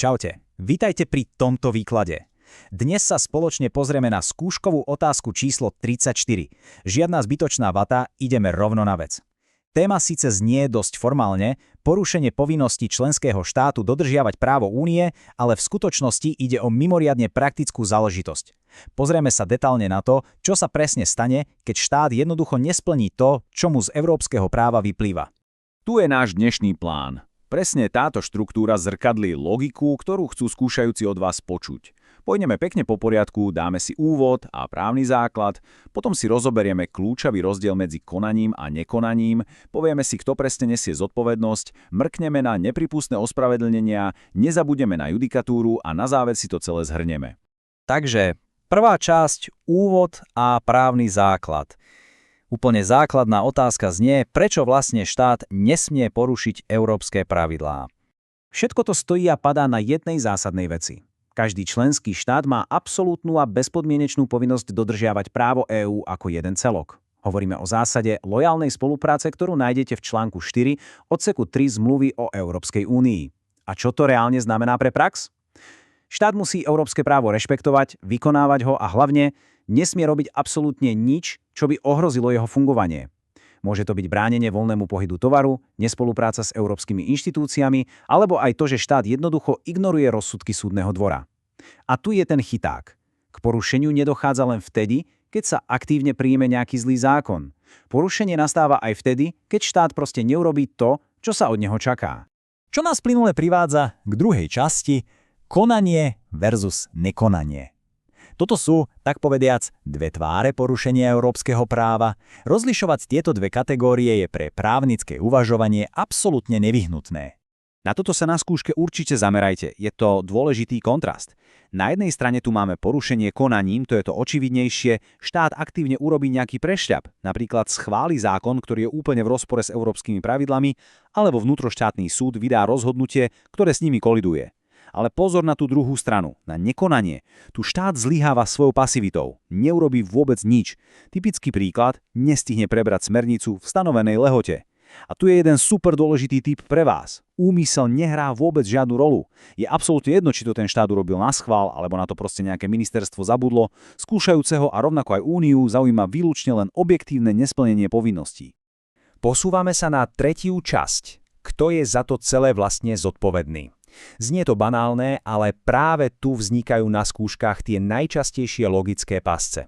Čaute, vítajte pri tomto výklade. Dnes sa spoločne pozrieme na skúškovú otázku číslo 34. Žiadna zbytočná vata, ideme rovno na vec. Téma síce znie dosť formálne, porušenie povinnosti členského štátu dodržiavať právo únie, ale v skutočnosti ide o mimoriadne praktickú záležitosť. Pozrieme sa detálne na to, čo sa presne stane, keď štát jednoducho nesplní to, čo mu z európskeho práva vyplýva. Tu je náš dnešný plán. Presne táto štruktúra zrkadlí logiku, ktorú chcú skúšajúci od vás počuť. Pôjdeme pekne po poriadku, dáme si úvod a právny základ, potom si rozoberieme kľúčový rozdiel medzi konaním a nekonaním, povieme si, kto presne nesie zodpovednosť, mrkneme na nepripustné ospravedlnenia, nezabudeme na judikatúru a na záver si to celé zhrnieme. Takže prvá časť, úvod a právny základ. Úplne základná otázka znie, prečo vlastne štát nesmie porušiť európske pravidlá. Všetko to stojí a padá na jednej zásadnej veci. Každý členský štát má absolútnu a bezpodmienečnú povinnosť dodržiavať právo EÚ ako jeden celok. Hovoríme o zásade lojálnej spolupráce, ktorú nájdete v článku 4 odseku 3 zmluvy o Európskej únii. A čo to reálne znamená pre prax? Štát musí európske právo rešpektovať, vykonávať ho a hlavne nesmie robiť absolútne nič, čo by ohrozilo jeho fungovanie. Môže to byť bránenie voľnému pohybu tovaru, nespolupráca s európskymi inštitúciami, alebo aj to, že štát jednoducho ignoruje rozsudky súdneho dvora. A tu je ten chyták. K porušeniu nedochádza len vtedy, keď sa aktívne príjme nejaký zlý zákon. Porušenie nastáva aj vtedy, keď štát proste neurobí to, čo sa od neho čaká. Čo nás plynule privádza k druhej časti, konanie versus nekonanie. Toto sú, tak povediac, dve tváre porušenia európskeho práva. Rozlišovať tieto dve kategórie je pre právnické uvažovanie absolútne nevyhnutné. Na toto sa na skúške určite zamerajte, je to dôležitý kontrast. Na jednej strane tu máme porušenie konaním, to je to očividnejšie, štát aktívne urobí nejaký prešľap, napríklad schváli zákon, ktorý je úplne v rozpore s európskymi pravidlami, alebo vnútroštátny súd vydá rozhodnutie, ktoré s nimi koliduje. Ale pozor na tú druhú stranu, na nekonanie. Tu štát zlyháva svojou pasivitou, neurobí vôbec nič. Typický príklad, nestihne prebrať smernicu v stanovenej lehote. A tu je jeden super dôležitý tip pre vás. Úmysel nehrá vôbec žiadnu rolu. Je absolútne jedno, či to ten štát urobil naschvál, alebo na to proste nejaké ministerstvo zabudlo. Skúšajúceho a rovnako aj úniu zaujíma výlučne len objektívne nesplnenie povinností. Posúvame sa na tretiu časť. Kto je za to celé vlastne zodpovedný? Znie to banálne, ale práve tu vznikajú na skúškach tie najčastejšie logické pasce.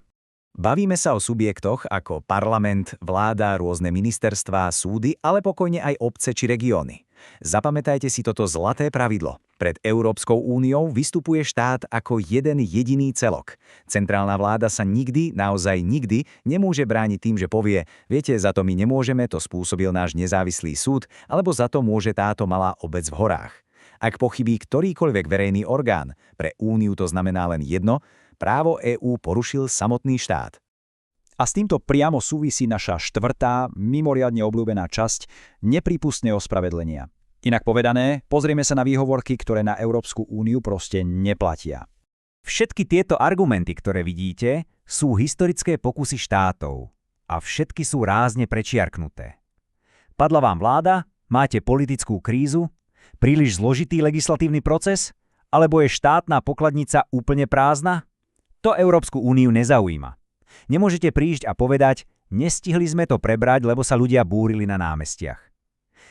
Bavíme sa o subjektoch ako parlament, vláda, rôzne ministerstvá, súdy, ale pokojne aj obce či regióny. Zapamätajte si toto zlaté pravidlo. Pred Európskou úniou vystupuje štát ako jeden jediný celok. Centrálna vláda sa nikdy, naozaj nikdy, nemôže brániť tým, že povie, viete, za to my nemôžeme, to spôsobil náš nezávislý súd, alebo za to môže táto malá obec v horách. Ak pochybí ktorýkoľvek verejný orgán, pre úniu to znamená len jedno, právo EÚ porušil samotný štát. A s týmto priamo súvisí naša štvrtá, mimoriadne obľúbená časť, neprípustné ospravedlenia. Inak povedané, pozrieme sa na výhovorky, ktoré na Európsku úniu proste neplatia. Všetky tieto argumenty, ktoré vidíte, sú historické pokusy štátov a všetky sú rázne prečiarknuté. Padla vám vláda, máte politickú krízu, príliš zložitý legislatívny proces? Alebo je štátna pokladnica úplne prázdna? To Európsku úniu nezaujíma. Nemôžete prísť a povedať, nestihli sme to prebrať, lebo sa ľudia búrili na námestiach.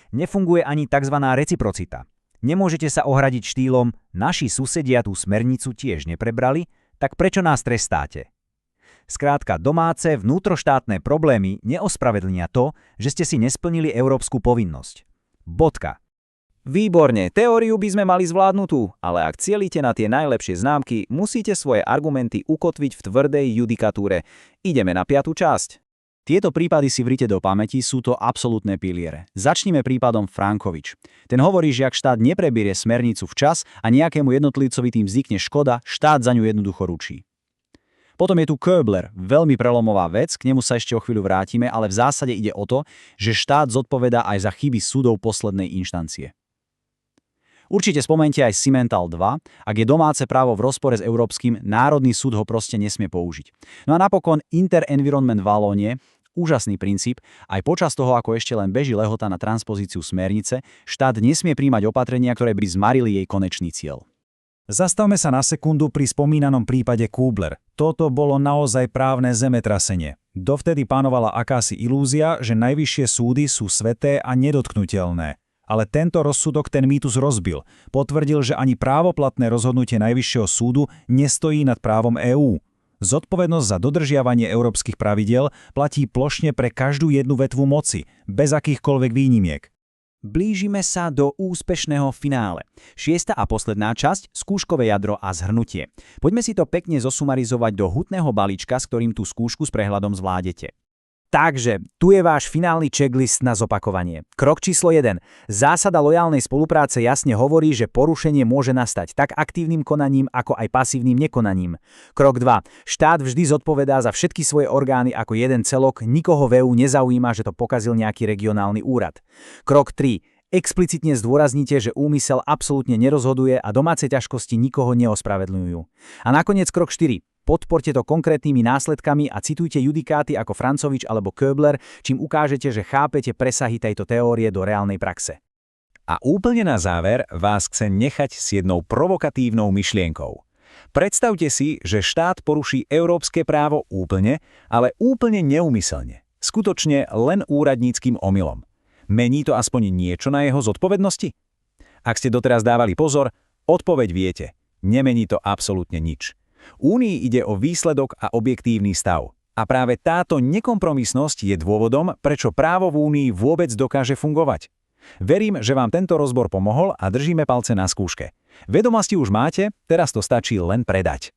Nefunguje ani tzv. Reciprocita. Nemôžete sa ohradiť štýlom, naši susedia tú smernicu tiež neprebrali, tak prečo nás trestáte? Skrátka, domáce, vnútroštátne problémy neospravedlnia to, že ste si nesplnili európsku povinnosť. Bodka. Výborne, teóriu by sme mali zvládnutú, ale ak cielite na tie najlepšie známky, musíte svoje argumenty ukotviť v tvrdej judikatúre. Ideme na 5. časť. Tieto prípady si vrite do pamäti, sú to absolútne piliere. Začnime prípadom Frankovič. Ten hovorí, že ak štát neprebierie smernicu včas a nejakému jednotlivcovi tým vznikne škoda, štát za ňu jednoducho ručí. Potom je tu Köbler, veľmi prelomová vec, k nemu sa ešte o chvíľu vrátime, ale v zásade ide o to, že štát zodpovedá aj za chyby súdov poslednej inštancie. Určite spomente aj Simmental 2, ak je domáce právo v rozpore s európskym, národný súd ho proste nesmie použiť. No a napokon Inter-Environment Wallonie, úžasný princíp, aj počas toho, ako ešte len beží lehota na transpozíciu smernice, štát nesmie príjmať opatrenia, ktoré by zmarili jej konečný cieľ. Zastavme sa na sekundu pri spomínanom prípade Kubler. Toto bolo naozaj právne zemetrasenie. Dovtedy panovala akási ilúzia, že najvyššie súdy sú sväté a nedotknuteľné. Ale tento rozsudok ten mýtus rozbil. Potvrdil, že ani právoplatné rozhodnutie Najvyššieho súdu nestojí nad právom EÚ. Zodpovednosť za dodržiavanie európskych pravidiel platí plošne pre každú jednu vetvu moci, bez akýchkoľvek výnimiek. Blížime sa do úspešného finále. 6. a posledná časť, skúškové jadro a zhrnutie. Poďme si to pekne zosumarizovať do hutného balíčka, s ktorým tú skúšku s prehľadom zvládete. Takže, tu je váš finálny checklist na zopakovanie. Krok číslo 1. Zásada lojálnej spolupráce jasne hovorí, že porušenie môže nastať tak aktívnym konaním, ako aj pasívnym nekonaním. Krok 2. Štát vždy zodpovedá za všetky svoje orgány ako jeden celok, nikoho v EÚ nezaujíma, že to pokazil nejaký regionálny úrad. Krok 3. Explicitne zdôraznite, že úmysel absolútne nerozhoduje a domáce ťažkosti nikoho neospravedlňujú. A nakoniec krok 4. Podporte to konkrétnymi následkami a citujte judikáty ako Francovič alebo Köbler, čím ukážete, že chápete presahy tejto teórie do reálnej praxe. A úplne na záver vás chcem nechať s jednou provokatívnou myšlienkou. Predstavte si, že štát poruší európske právo úplne, ale úplne neúmyselne. Skutočne len úradníckym omylom. Mení to aspoň niečo na jeho zodpovednosti? Ak ste doteraz dávali pozor, odpoveď viete. Nemení to absolútne nič. Únii ide o výsledok a objektívny stav. A práve táto nekompromisnosť je dôvodom, prečo právo v Únii vôbec dokáže fungovať. Verím, že vám tento rozbor pomohol a držíme palce na skúške. Vedomosti už máte, teraz to stačí len predať.